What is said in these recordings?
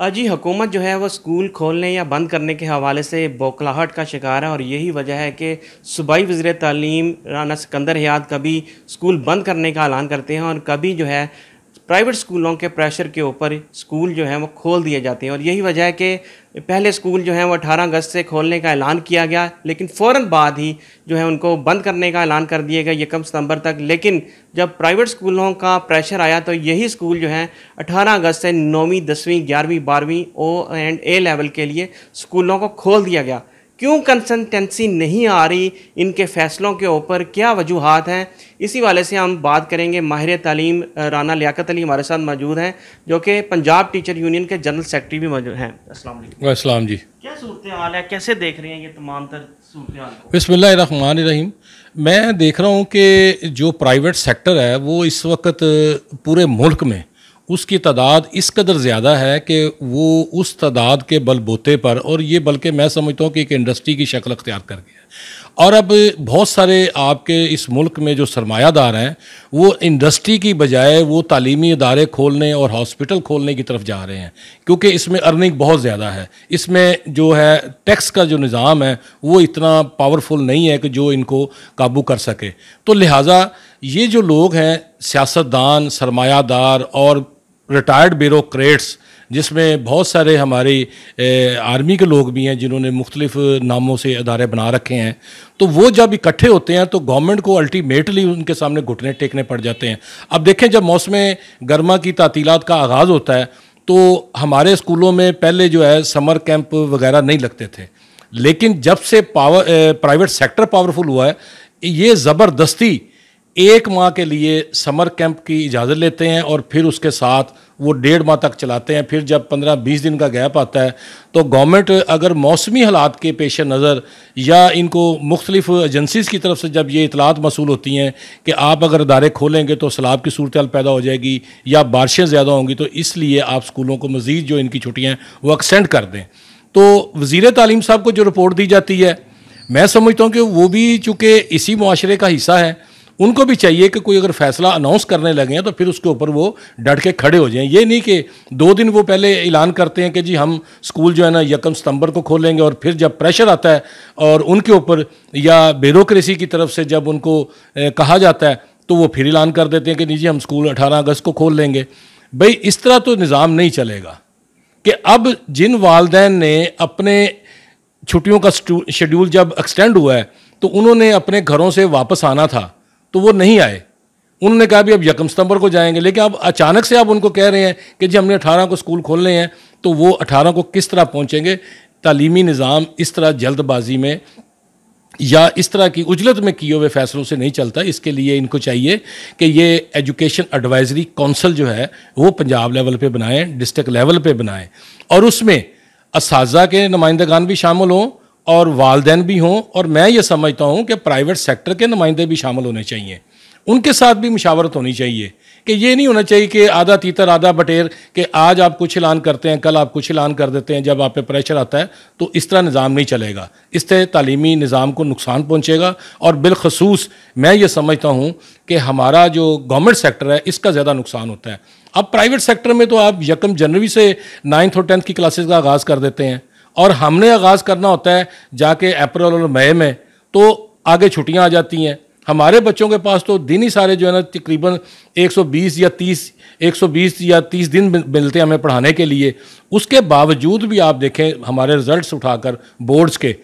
जी हुकूमत जो है वो स्कूल खोलने या बंद करने के हवाले से बौखलाहट का शिकार है और यही वजह है कि सूबाई वज़ीर तालीम राना सिकंदर हयात कभी स्कूल बंद करने का ऐलान करते हैं और कभी जो है प्राइवेट स्कूलों के प्रेशर के ऊपर स्कूल जो है वो खोल दिए जाते हैं। और यही वजह है कि पहले स्कूल जो है वो 18 अगस्त से खोलने का ऐलान किया गया, लेकिन फ़ौरन बाद ही जो है उनको बंद करने का ऐलान कर दिया गया 1 सितंबर तक। लेकिन जब प्राइवेट स्कूलों का प्रेशर आया तो यही स्कूल जो है 18 अगस्त से 9वीं 10वीं 11वीं 12वीं ओ एंड ए लेवल के लिए स्कूलों को खोल दिया गया। क्यों कंसिस्टेंसी नहीं आ रही इनके फ़ैसलों के ऊपर, क्या वजूहात हैं? इसी वाले से हम बात करेंगे। माहिर तालीम राना लियाकत अली हमारे साथ मौजूद हैं, जो कि पंजाब टीचर यूनियन के जनरल सेक्रेटरी भी मौजूद हैं। अस्सलाम वालेकुम। अस्सलाम जी। क्या सूरत हाल है, कैसे देख रहे हैं ये तमाम तर सूरत हाल को? बिस्मिल्लाहिर्रहमानिर्रहीम। मैं देख रहा हूँ कि जो प्राइवेट सेक्टर है वो इस वक्त पूरे मुल्क में उसकी तादाद इस कदर ज़्यादा है कि वो उस तादाद के बलबूते पर, और ये बल्कि मैं समझता हूँ कि एक इंडस्ट्री की शक्ल अख्तियार कर गया है। और अब बहुत सारे आपके इस मुल्क में जो सरमायादार हैं वो इंडस्ट्री की बजाय वो तालीमी इदारे खोलने और हॉस्पिटल खोलने की तरफ जा रहे हैं, क्योंकि इसमें अर्निंग बहुत ज़्यादा है। इसमें जो है टैक्स का जो निज़ाम है वो इतना पावरफुल नहीं है कि जो इनको काबू कर सके। तो लिहाजा ये जो लोग हैं सियासतदान, सरमायादार और रिटायर्ड ब्यूरोक्रेट्स, जिसमें बहुत सारे हमारी आर्मी के लोग भी हैं जिन्होंने मुख्तलिफ नामों से अदारे बना रखे हैं, तो वो जब इकट्ठे होते हैं तो गवर्नमेंट को अल्टीमेटली उनके सामने घुटने टेकने पड़ जाते हैं। अब देखें, जब मौसम गर्मा की तातीलात का आगाज़ होता है तो हमारे स्कूलों में पहले जो है समर कैंप वगैरह नहीं लगते थे, लेकिन जब से प्राइवेट सेक्टर पावरफुल हुआ है, ये ज़बरदस्ती 1 माह के लिए समर कैंप की इजाज़त लेते हैं और फिर उसके साथ वो 1.5 माह तक चलाते हैं। फिर जब 15-20 दिन का गैप आता है तो गवर्नमेंट अगर मौसमी हालात के पेश नज़र या इनको मुख्तलिफ एजेंसीज़ की तरफ से जब ये इतलात मसूल होती हैं कि आप अगर इदारे खोलेंगे तो सैलाब की सूरत हाल पैदा हो जाएगी या बारिशें ज़्यादा होंगी, तो इसलिए आप स्कूलों को मज़ीद जो इनकी छुट्टियाँ हैं वो एक्सटेंड कर दें। तो वज़ीर तालीम साहब को जो रिपोर्ट दी जाती है, मैं समझता हूँ कि वो भी चूँकि इसी मुआशरे का हिस्सा है, उनको भी चाहिए कि कोई अगर फैसला अनाउंस करने लगे हैं तो फिर उसके ऊपर वो डट के खड़े हो जाएं। ये नहीं कि 2 दिन वो पहले ऐलान करते हैं कि जी हम स्कूल जो है ना 1 सितंबर को खोलेंगे, और फिर जब प्रेशर आता है और उनके ऊपर या ब्यूरोक्रेसी की तरफ से जब उनको कहा जाता है तो वो फिर ऐलान कर देते हैं कि नहीं जी हम स्कूल 18 अगस्त को खोल लेंगे। भाई इस तरह तो निज़ाम नहीं चलेगा कि अब जिन वालदैन ने अपने छुट्टियों का शेड्यूल जब एक्सटेंड हुआ है तो उन्होंने अपने घरों से वापस आना था तो वो नहीं आए। उन्होंने कहा भी अब 1 सितंबर को जाएंगे, लेकिन अब अचानक से आप उनको कह रहे हैं कि जी हमने 18 को स्कूल खोलने हैं, तो वो 18 को किस तरह पहुंचेंगे? तालीमी निज़ाम इस तरह जल्दबाजी में या इस तरह की उजलत में किए हुए फैसलों से नहीं चलता। इसके लिए इनको चाहिए कि ये एजुकेशन एडवाइजरी काउंसिल जो है वो पंजाब लेवल पे बनाएं, डिस्ट्रिक्ट लेवल पे बनाएं, और उसमें असातिज़ा के नुमाइंदगान भी शामिल हों और वालदैन भी हों, और मैं ये समझता हूँ कि प्राइवेट सेक्टर के नुमाइंदे भी शामिल होने चाहिए। उनके साथ भी मुशावरत होनी चाहिए कि ये नहीं होना चाहिए कि आधा तीतर आधा बटेर, कि आज आप कुछ ऐलान करते हैं कल आप कुछ ऐलान कर देते हैं, जब आप पे प्रेशर आता है तो इस तरह निज़ाम नहीं चलेगा। इससे तालीमी निज़ाम को नुकसान पहुँचेगा, और बिलखसूस मैं ये समझता हूँ कि हमारा जो गवर्नमेंट सेक्टर है इसका ज़्यादा नुकसान होता है। अब प्राइवेट सेक्टर में तो आप 1 जनवरी से 9th और 10th की क्लासेस का आगाज़ कर देते हैं, और हमने आगाज़ करना होता है जाके अप्रैल और मई में, तो आगे छुट्टियां आ जाती हैं। हमारे बच्चों के पास तो दिन ही सारे जो है ना तकरीबन 120 या 30 दिन मिलते हैं हमें पढ़ाने के लिए। उसके बावजूद भी आप देखें हमारे रिजल्ट्स उठाकर बोर्ड्स के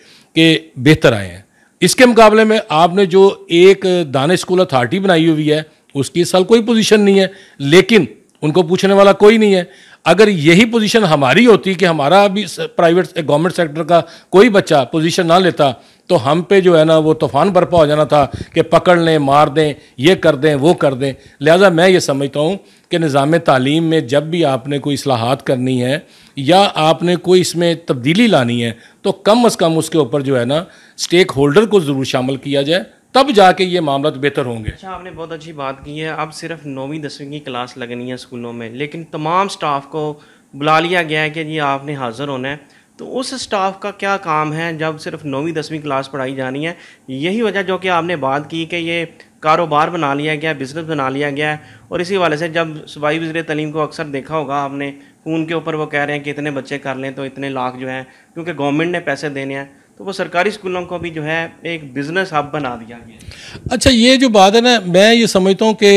बेहतर आए हैं। इसके मुकाबले में आपने जो एक दानिश स्कूल अथॉरिटी बनाई हुई है उसकी इस साल कोई पोजीशन नहीं है, लेकिन उनको पूछने वाला कोई नहीं है। अगर यही पोजीशन हमारी होती कि हमारा भी प्राइवेट गवर्नमेंट सेक्टर का कोई बच्चा पोजीशन ना लेता तो हम पे जो है ना वो तूफान बर्पा हो जाना था कि पकड़ लें, मार दें, ये कर दें, वो कर दें। लिहाजा मैं ये समझता हूँ कि निज़ाम तालीम में जब भी आपने कोई इस्लाहात करनी है या आपने कोई इसमें तब्दीली लानी है तो कम अज़ कम उसके ऊपर जो है ना स्टेक होल्डर को ज़रूर शामिल किया जाए, तब जाके ये मामला बेहतर होंगे। अच्छा, आपने बहुत अच्छी बात की है। अब सिर्फ 9वीं 10वीं की क्लास लगनी है स्कूलों में, लेकिन तमाम स्टाफ को बुला लिया गया है कि जी आपने हाज़िर होना है। तो उस स्टाफ का क्या काम है जब सिर्फ 9वीं 10वीं क्लास पढ़ाई जानी है? यही वजह जो कि आपने बात की कि ये कारोबार बना लिया गया, बिज़नेस बना लिया गया है। और इसी वाले से जब सूबाई वज़ीर तालीम को अक्सर देखा होगा आपने, फ़ोन के ऊपर वो कह रहे हैं कि इतने बच्चे कर लें तो इतने लाख जो हैं, क्योंकि गवर्नमेंट ने पैसे देने हैं, तो वो सरकारी स्कूलों को भी जो है एक बिज़नेस हब बना दिया गया। अच्छा, ये जो बात है ना, मैं ये समझता हूँ कि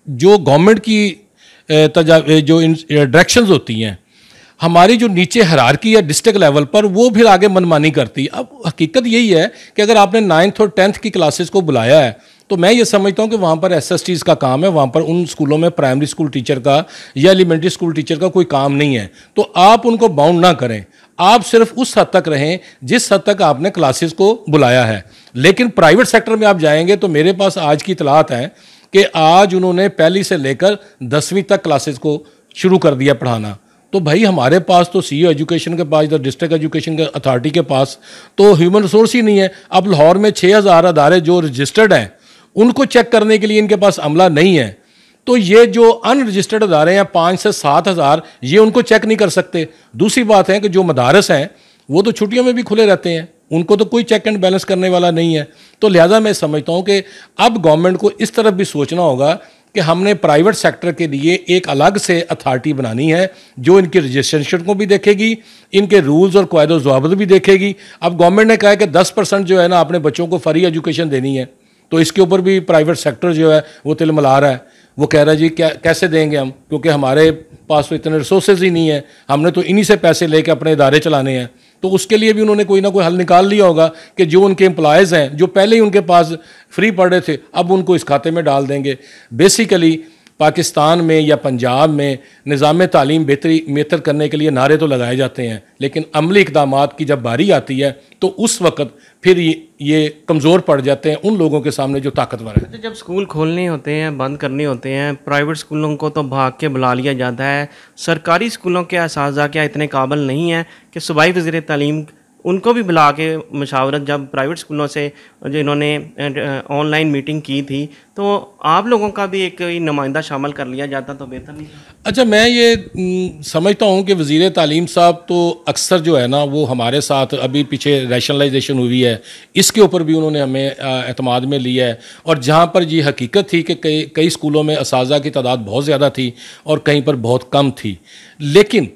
जो गवर्नमेंट की जो डायरेक्शंस होती हैं, हमारी जो नीचे हायरार्की है डिस्ट्रिक्ट लेवल पर, वो फिर आगे मनमानी करती। अब हकीकत यही है कि अगर आपने 9th और 10th की क्लासेस को बुलाया है, तो मैं ये समझता हूँ कि वहाँ पर SSTs का काम है, वहाँ पर उन स्कूलों में प्राइमरी स्कूल टीचर का या एलिमेंट्री स्कूल टीचर का कोई काम नहीं है। तो आप उनको बाउंड ना करें, आप सिर्फ उस हद तक रहें जिस हद तक आपने क्लासेस को बुलाया है। लेकिन प्राइवेट सेक्टर में आप जाएंगे तो मेरे पास आज की इतलात है कि आज उन्होंने पहली से लेकर 10वीं तक क्लासेस को शुरू कर दिया पढ़ाना। तो भाई हमारे पास तो CEO एजुकेशन के पास, इधर डिस्ट्रिक्ट एजुकेशन अथॉरिटी के पास तो ह्यूमन रिसोर्स ही नहीं है। अब लाहौर में 6000 अदारे जो रजिस्टर्ड हैं, उनको चेक करने के लिए इनके पास अमला नहीं है। तो ये जो अनरजिस्टर्ड अदारे हैं 5 से 7 हज़ार, ये उनको चेक नहीं कर सकते। दूसरी बात है कि जो मदारस हैं वो तो छुट्टियों में भी खुले रहते हैं, उनको तो कोई चेक एंड बैलेंस करने वाला नहीं है। तो लिहाजा मैं समझता हूँ कि अब गवर्नमेंट को इस तरफ भी सोचना होगा कि हमने प्राइवेट सेक्टर के लिए एक अलग से अथॉरिटी बनानी है जो इनके रजिस्ट्रेशन को भी देखेगी, इनके रूल्स और कायदे ज़वाबित भी देखेगी। अब गवर्नमेंट ने कहा है कि 10% जो है ना अपने बच्चों को फ्री एजुकेशन देनी है, तो इसके ऊपर भी प्राइवेट सेक्टर जो है वो तिलमिला रहा है। वो कह रहा है जी क्या कैसे देंगे हम, क्योंकि हमारे पास तो इतने रिसोर्सेज ही नहीं है, हमने तो इन्हीं से पैसे लेके अपने इदारे चलाने हैं। तो उसके लिए भी उन्होंने कोई ना कोई हल निकाल लिया होगा कि जो उनके एम्प्लॉयज़ हैं जो पहले ही उनके पास फ्री पड़ रहे थे, अब उनको इस खाते में डाल देंगे। बेसिकली पाकिस्तान में या पंजाब में निज़ाम तालीम बेहतर करने के लिए नारे तो लगाए जाते हैं, लेकिन अमली इक़दामात की जब बारी आती है तो उस वक़्त फिर ये कमज़ोर पड़ जाते हैं उन लोगों के सामने जो ताकतवर है। जब स्कूल खोलने होते हैं, बंद करने होते हैं, प्राइवेट स्कूलों को तो भाग के बुला लिया जाता है, सरकारी स्कूलों के असातिज़ा क्या इतने काबिल नहीं है कि सूबाई वज़ीर तालीम उनको भी बुला के मशावरत, जब प्राइवेट स्कूलों से जो इन्होंने ऑनलाइन मीटिंग की थी, तो आप लोगों का भी एक नुमाइंदा शामिल कर लिया जाता तो बेहतर नहीं था? अच्छा, मैं ये समझता हूँ कि वज़ीर तालीम साहब तो अक्सर जो है ना वो हमारे साथ, अभी पीछे रैशनलाइजेशन हुई है, इसके ऊपर भी उन्होंने हमें एतमाद में लिया है। और जहाँ पर ये हकीकत थी कि कई स्कूलों में असातिज़ा की तादाद बहुत ज़्यादा थी और कहीं पर बहुत कम थी, लेकिन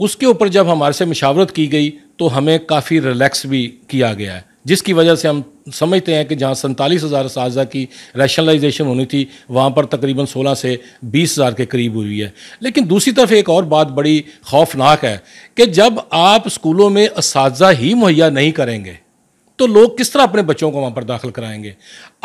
उसके ऊपर जब हमारे से मशावरत की गई तो हमें काफ़ी रिलैक्स भी किया गया है, जिसकी वजह से हम समझते हैं कि जहाँ 47,000 असातिज़ा की रैशनलाइजेशन होनी थी वहाँ पर तकरीबन 16 से 20,000 के करीब हुई है। लेकिन दूसरी तरफ एक और बात बड़ी खौफनाक है कि जब आप स्कूलों में असातिज़ा ही मुहैया नहीं करेंगे तो लोग किस तरह अपने बच्चों को वहाँ पर दाखिल कराएंगे।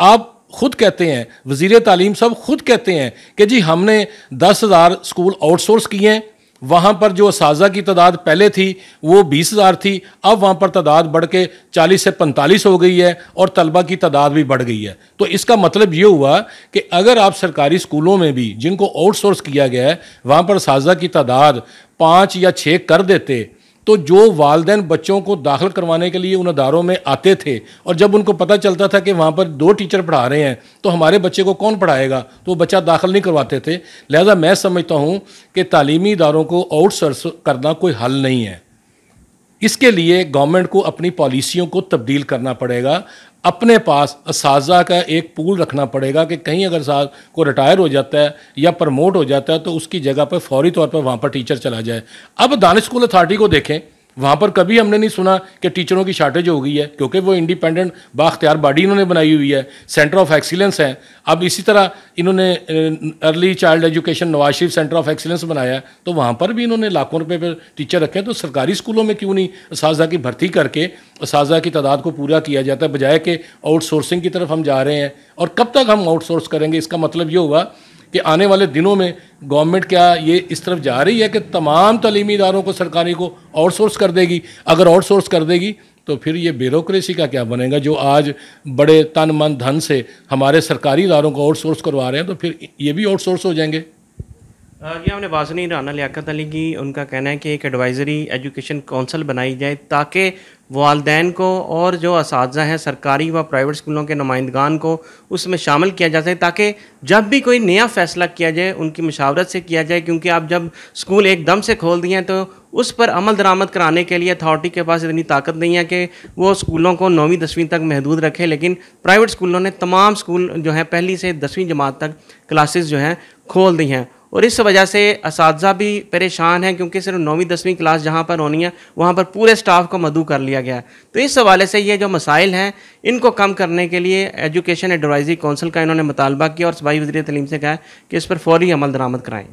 आप खुद कहते हैं, वज़ीर तालीम साहब खुद कहते हैं कि जी हमने 10,000 स्कूल आउटसोर्स किए हैं, वहाँ पर जो असातिज़ा की तादाद पहले थी वो 20,000 थी, अब वहाँ पर तादाद बढ़ के 40 से 45 हो गई है और तलबा की तादाद भी बढ़ गई है। तो इसका मतलब ये हुआ कि अगर आप सरकारी स्कूलों में भी जिनको आउटसोर्स किया गया है वहाँ पर असातिज़ा की तादाद 5 या 6 कर देते, तो जो वालिदैन बच्चों को दाखिल करवाने के लिए उन अदारों में आते थे और जब उनको पता चलता था कि वहाँ पर 2 टीचर पढ़ा रहे हैं तो हमारे बच्चे को कौन पढ़ाएगा, तो वो बच्चा दाखिल नहीं करवाते थे। लिहाजा मैं समझता हूँ कि तालीमी इदारों को आउटसोर्स करना कोई हल नहीं है। इसके लिए गवर्नमेंट को अपनी पॉलिसियों को तब्दील करना पड़ेगा, अपने पास असातिज़ा का एक पूल रखना पड़ेगा कि कहीं अगर साहब को रिटायर हो जाता है या प्रमोट हो जाता है तो उसकी जगह पर फौरी तौर पर वहाँ पर टीचर चला जाए। अब दानिश स्कूल अथॉरिटी को देखें, वहाँ पर कभी हमने नहीं सुना कि टीचरों की शार्टेज हो गई है, क्योंकि वो इंडिपेंडेंट बाख्तियार बॉडी इन्होंने बनाई हुई है, सेंटर ऑफ एक्सीलेंस है। अब इसी तरह इन्होंने early child education Nawaz Sharif centre of excellence बनाया है, तो वहाँ पर भी इन्होंने लाखों रुपए पर टीचर रखे हैं। तो सरकारी स्कूलों में क्यों नहीं असातिज़ा की भर्ती करके असातिज़ा की तादाद को पूरा किया जाता है, बजाय कि आउटसोर्सिंग की तरफ हम जा रहे हैं। और कब तक हम आउटसोर्स करेंगे? इसका मतलब ये हुआ कि आने वाले दिनों में गवर्नमेंट क्या ये इस तरफ जा रही है कि तमाम तालीमी इदारों को सरकारी को आउटसोर्स कर देगी? अगर आउटसोर्स कर देगी तो फिर ये ब्यूरोक्रेसी का क्या बनेगा? जो आज बड़े तन मन धन से हमारे सरकारी इदारों को आउटसोर्स करवा रहे हैं तो फिर ये भी आउटसोर्स हो जाएंगे। ये हमने बात सुनी राना लियाकत अली की, उनका कहना है कि एक एडवाइज़री एजुकेशन काउंसिल बनाई जाए ताकि वालिदैन को और जो असातिज़ा हैं सरकारी व प्राइवेट स्कूलों के नुमाइंदगान को उसमें शामिल किया जा सके, ताकि जब भी कोई नया फ़ैसला किया जाए उनकी मशावरत से किया जाए। क्योंकि आप जब स्कूल एकदम से खोल दिए हैं तो उस पर अमल दरामद कराने के लिए अथॉरिटी के पास इतनी ताकत नहीं है कि वो स्कूलों को 9वीं 10वीं तक महदूद रखे। लेकिन प्राइवेट स्कूलों ने तमाम स्कूल जो हैं 1ली से 10वीं जमात तक क्लासेस जो हैं खोल दी हैं और इस वजह से असातिज़ा भी परेशान हैं, क्योंकि सिर्फ 9वीं 10वीं क्लास जहाँ पर होनी है वहाँ पर पूरे स्टाफ को मदऊ कर लिया गया है। तो इस हवाले से ये जो मसाइल हैं इनको कम करने के लिए एजुकेशन एडवाइजरी काउंसिल का इन्होंने मुतालबा किया और सूबाई वज़ीर तालीम से कहा कि इस पर फौरी अमल दरामद कराएँ।